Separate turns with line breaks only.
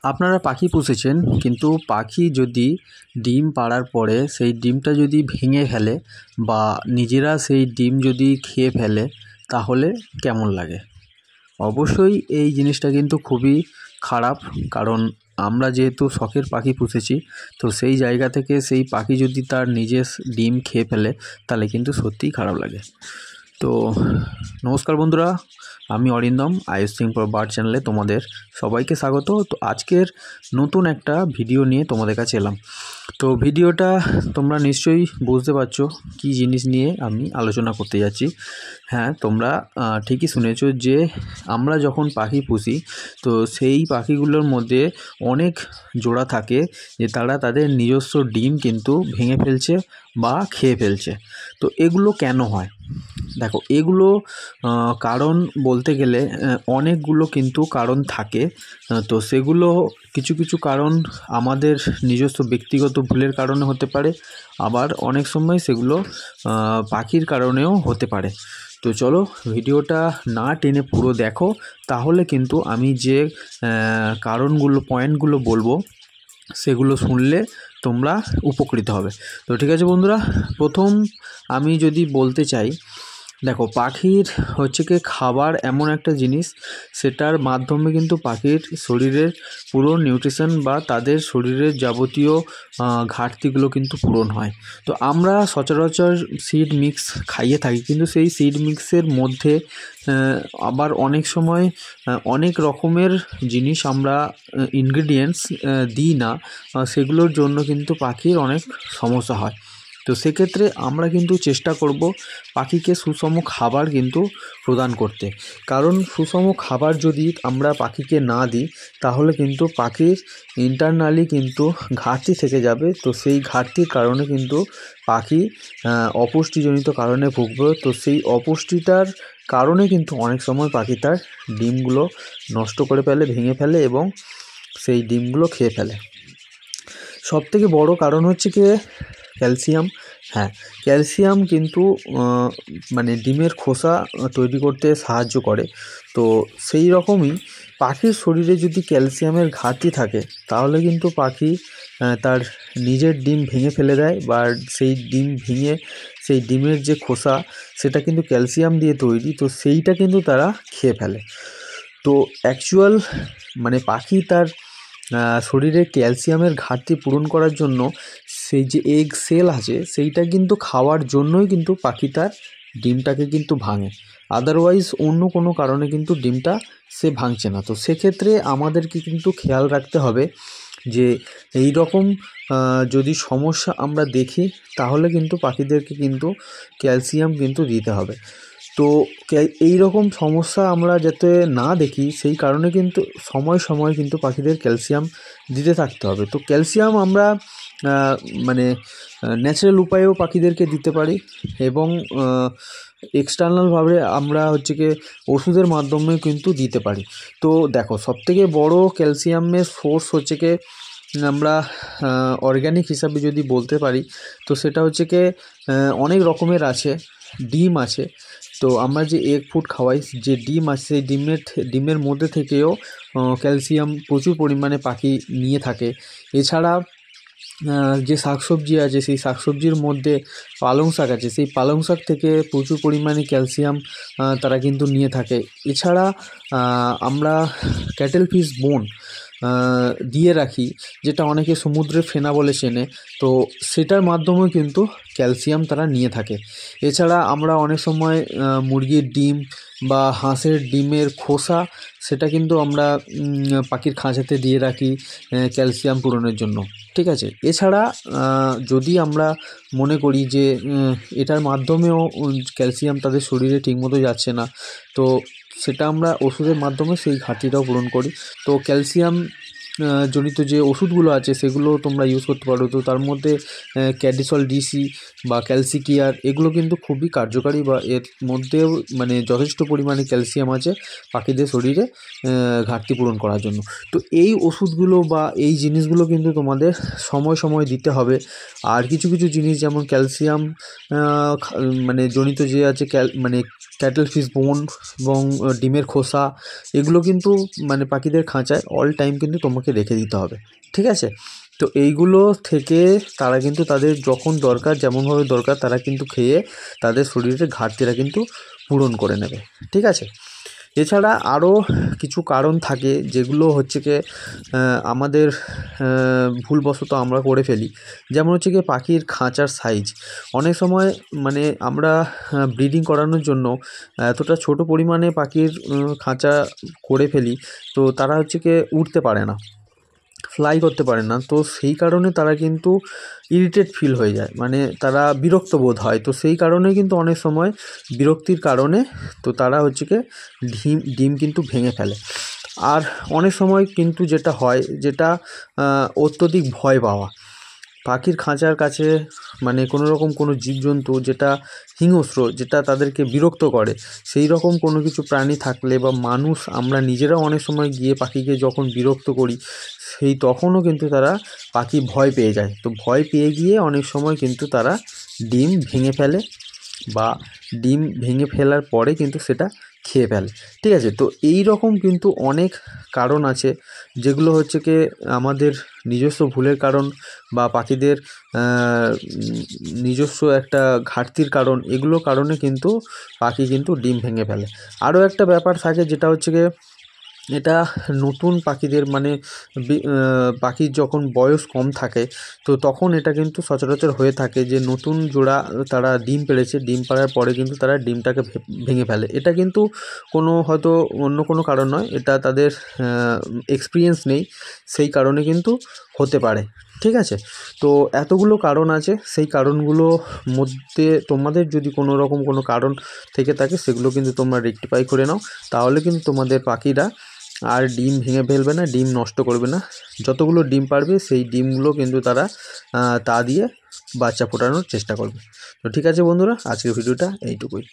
আপনারা পাখি পুষেছেন, কিন্তু পাখি যদি ডিম পাড়ার পরে সেই ডিমটা যদি ভেঙে ফেলে বা নিজেরা সেই ডিম যদি খেয়ে ফেলে, তাহলে কেমন লাগে? অবশ্যই এই জিনিসটা কিন্তু খুবই খারাপ। কারণ আমরা যেহেতু শখের পাখি পুষেছি, তো সেই জায়গা থেকে সেই পাখি যদি তার নিজের ডিম খেয়ে ফেলে, তাহলে কিন্তু সত্যিই খারাপ লাগে। তো নমস্কার বন্ধুরা, আমি অরিন্দম, আয়ুষ সিং ফর বার্ড চ্যানেলে তোমাদের সবাইকে স্বাগত। তো আজকের নতুন একটা ভিডিও নিয়ে তোমাদের কাছে এলাম। তো ভিডিওটা তোমরা নিশ্চয়ই বুঝতে পারছো কী জিনিস নিয়ে আমি আলোচনা করতে যাচ্ছি। হ্যাঁ, তোমরা ঠিকই শুনেছো যে আমরা যখন পাখি পুষি, তো সেই পাখিগুলোর মধ্যে অনেক জোড়া থাকে যে তারা তাদের নিজস্ব ডিম কিন্তু ভেঙে ফেলছে বা খেয়ে ফেলছে। তো এগুলো কেন হয়? দেখো, এগুলো কারণ বলতে গেলে অনেকগুলো কিন্তু কারণ থাকে। তো সেগুলো কিছু কিছু কারণ আমাদের নিজস্ব ব্যক্তিগত ভুলের কারণে হতে পারে, আবার অনেক সময় সেগুলো পাখির কারণেও হতে পারে। তো চলো ভিডিওটা না টেনে পুরো দেখো, তাহলে কিন্তু আমি যে কারণগুলো পয়েন্টগুলো বলবো সেগুলো শুনলে তোমরা উপকৃত হবে। তো ঠিক আছে বন্ধুরা, প্রথম আমি যদি বলতে চাই, দেখো পাখির হচ্ছে কি খাবার এমন একটা জিনিস, সেটার মাধ্যমে কিন্তু পাখির শরীরের পুরো নিউট্রিশন বা তাদের শরীরের যাবতীয় ঘাটতিগুলো কিন্তু পূরণ হয়। তো আমরা সচরাচর সিড মিক্স খাইয়ে থাকি, কিন্তু সেই সিড মিক্সের মধ্যে আবার অনেক সময় অনেক রকমের জিনিস আমরা ইনগ্রিডিয়েন্টস দিই না, সেগুলোর জন্য কিন্তু পাখির অনেক সমস্যা হয়। তো সেক্ষেত্রে আমরা কিন্তু চেষ্টা করব পাখিকে সুষম খাবার কিন্তু প্রদান করতে। কারণ সুষম খাবার যদি আমরা পাখিকে না দিই, তাহলে কিন্তু পাখির ইন্টারনালি কিন্তু ঘাটতি থেকে যাবে। তো সেই ঘাটতির কারণে কিন্তু পাখি অপুষ্টিজনিত কারণে ভুগবে। তো সেই অপুষ্টিটার কারণে কিন্তু অনেক সময় পাখি তার ডিমগুলো নষ্ট করে ফেলে, ভেঙে ফেলে এবং সেই ডিমগুলো খেয়ে ফেলে। সবথেকে বড় কারণ হচ্ছে কি ক্যালসিয়াম। হ্যাঁ, ক্যালসিয়াম কিন্তু মানে ডিমের খোসা তৈরি করতে সাহায্য করে। তো সেই রকমই পাখির শরীরে যদি ক্যালসিয়ামের ঘাটতি থাকে, তাহলে কিন্তু পাখি তার নিজের ডিম ভেঙে ফেলে দেয়, বা সেই ডিম ভেঙে সেই ডিমের যে খোসা, সেটা কিন্তু ক্যালসিয়াম দিয়ে তৈরি, তো সেইটা কিন্তু তারা খেয়ে ফেলে। তো অ্যাকচুয়াল মানে পাখি তার শরীরে ক্যালসিয়ামের ঘাটতি পূরণ করার জন্য সেই যে এগ সেল আছে, সেইটা কিন্তু খাওয়ার জন্যই কিন্তু পাখি তার ডিমটাকে কিন্তু ভাঙে। আদারওয়াইজ অন্য কোনো কারণে কিন্তু ডিমটা সে ভাঙছে না। তো সেক্ষেত্রে আমাদেরকে কিন্তু খেয়াল রাখতে হবে যে এই রকম যদি সমস্যা আমরা দেখি, তাহলে কিন্তু পাখিদেরকে কিন্তু ক্যালসিয়াম কিন্তু দিতে হবে। তো এই রকম সমস্যা আমরা যাতে না দেখি, সেই কারণে কিন্তু সময় সময় কিন্তু পাখিদের ক্যালসিয়াম দিতে থাকতে হবে। তো ক্যালসিয়াম আমরা মানে ন্যাচারাল উপায়েও পাখিদেরকে দিতে পারি, এবং এক্সটার্নালভাবে আমরা হচ্ছে কি ওষুধের মাধ্যমে কিন্তু দিতে পারি। তো দেখো, সবথেকে বড় ক্যালসিয়ামের সোর্স হচ্ছে কি আমরা অর্গ্যানিক হিসাবে যদি বলতে পারি, তো সেটা হচ্ছে কি অনেক রকমের আছে। ডিম আছে, তো আমরা যে এগ ফুড খাওয়াই, যে ডিম আছে, সেই ডিমের মধ্যে থেকেও ক্যালসিয়াম প্রচুর পরিমাণে পাখি নিয়ে থাকে। এছাড়া যে শাকসবজি আছে, সেই শাকসবজির মধ্যে পালং শাক আছে, সেই পালং শাক থেকে প্রচুর পরিমাণে ক্যালসিয়াম তারা কিন্তু নিয়ে থাকে। এছাড়া আমরা ক্যাটেল ফিশ বোন দিয়ে রাখি, যেটা অনেকে সমুদ্রের ফেনা বলে চেনে, তো সেটার মাধ্যমেও কিন্তু ক্যালসিয়াম তারা নিয়ে থাকে। এছাড়া আমরা অনেক সময় মুরগির ডিম বা হাঁসের ডিমের খোসা, সেটা কিন্তু আমরা পাখির খাঁচাতে দিয়ে রাখি ক্যালসিয়াম পূরণের জন্য। ঠিক আছে, এছাড়া যদি আমরা মনে করি যে এটার মাধ্যমেও ক্যালসিয়াম তাদের শরীরে ঠিকমতো যাচ্ছে না, তো সেটা আমরা ওষুধের মাধ্যমে সেই ঘাটতিটাও পূরণ করি। তো ক্যালসিয়াম জনিত যে ওষুধগুলো আছে, সেগুলো তোমরা ইউজ করতে পারো। তো তার মধ্যে ক্যাডিসল ডিসি বা ক্যালসিকিয়ার, এগুলো কিন্তু খুবই কার্যকারী, বা এর মধ্যেও মানে যথেষ্ট পরিমাণে ক্যালসিয়াম আছে পাখিদের শরীরে ঘাটতি পূরণ করার জন্য। তো এই ওষুধগুলো বা এই জিনিসগুলো কিন্তু তোমাদের সময় সময় দিতে হবে। আর কিছু কিছু জিনিস যেমন ক্যালসিয়াম মানে জনিত যে আছে মানে ক্যাটেল ফিশ বোন এবং ডিমের খোসা এগুলো কিন্তু মানে পাখিদের খাঁচায় অল টাইম কিন্তু তোমাকে রেখে দিতে হবে, ঠিক আছে। তো এইগুলো থেকে তারা কিন্তু তাদের যখন দরকার, যেমনভাবে দরকার, তারা কিন্তু খেয়ে তাদের শরীরের ঘাটতিটা কিন্তু পূরণ করে নেবে, ঠিক আছে। এছাড়া আরও কিছু কারণ থাকে যেগুলো হচ্ছে কি আমাদের ভুলবশত আমরা করে ফেলি। যেমন হচ্ছে কি পাখির খাঁচার সাইজ। অনেক সময় মানে আমরা ব্রিডিং করানোর জন্য এতটা ছোট পরিমাণে পাখির খাঁচা করে ফেলি, তো তারা হচ্ছে কি উড়তে পারে না, ফ্লাই করতে পারে না। তো সেই কারণে তারা কিন্তু ইরিটেট ফিল হয়ে যায়, মানে তারা বিরক্ত বোধ হয়। তো সেই কারণে কিন্তু অনেক সময় বিরক্তির কারণে তো তারা হচ্ছে কি ডিম কিন্তু ভেঙে ফেলে। আর অনেক সময় কিন্তু যেটা হয়, যেটা অত্যধিক ভয় পাওয়া। পাখির খাঁচার কাছে মানে কোনো রকম কোনো জীবজন্তু যেটা হিংস্র, যেটা তাদেরকে বিরক্ত করে, সেই রকম কোনো কিছু প্রাণী থাকলে বা মানুষ আমরা নিজেরাও অনেক সময় গিয়ে পাখিকে যখন বিরক্ত করি, সেই তখনও কিন্তু তারা পাখি ভয় পেয়ে যায়। তো ভয় পেয়ে গিয়ে অনেক সময় কিন্তু তারা ডিম ভেঙে ফেলে বা ডিম ভেঙে ফেলার পরে কিন্তু সেটা খেয়ে ফেলে, ঠিক আছে। তো এই রকম কিন্তু অনেক কারণ আছে যেগুলো হচ্ছে কি আমাদের নিজস্ব ভুলের কারণ বা পাখিদের নিজস্ব একটা ঘাটতির কারণ। এগুলো কারণে কিন্তু পাখি কিন্তু ডিম ভেঙে ফেলে। আরও একটা ব্যাপার থাকে যেটা হচ্ছে কি এটা নতুন পাখিদের মানে পাখির যখন বয়স কম থাকে তো তখন এটা কিন্তু সচরাচর হয়ে থাকে যে নতুন জোড়া তারা ডিম পেড়েছে, ডিম পাড়ার পরে কিন্তু তারা ডিমটাকে ভেঙে ফেলে। এটা কিন্তু কোনো হয়তো অন্য কোনো কারণ নয়, এটা তাদের এক্সপিরিয়েন্স নেই, সেই কারণে কিন্তু হতে পারে, ঠিক আছে। তো এতগুলো কারণ আছে, সেই কারণগুলোর মধ্যে তোমাদের যদি কোনো রকম কোনো কারণ থেকে থাকে সেগুলো কিন্তু তোমরা রেকটিফাই করে নাও, তাহলে কিন্তু তোমাদের পাখিরা আর ডিম ভেঙে ফেলবে না, ডিম নষ্ট করবে না। যতগুলো ডিম পারবে সেই ডিমগুলো কিন্তু তারা তা দিয়ে বাচ্চা ফোটানোর চেষ্টা করবে। তো ঠিক আছে বন্ধুরা, আজকের ভিডিওটা এইটুকুই।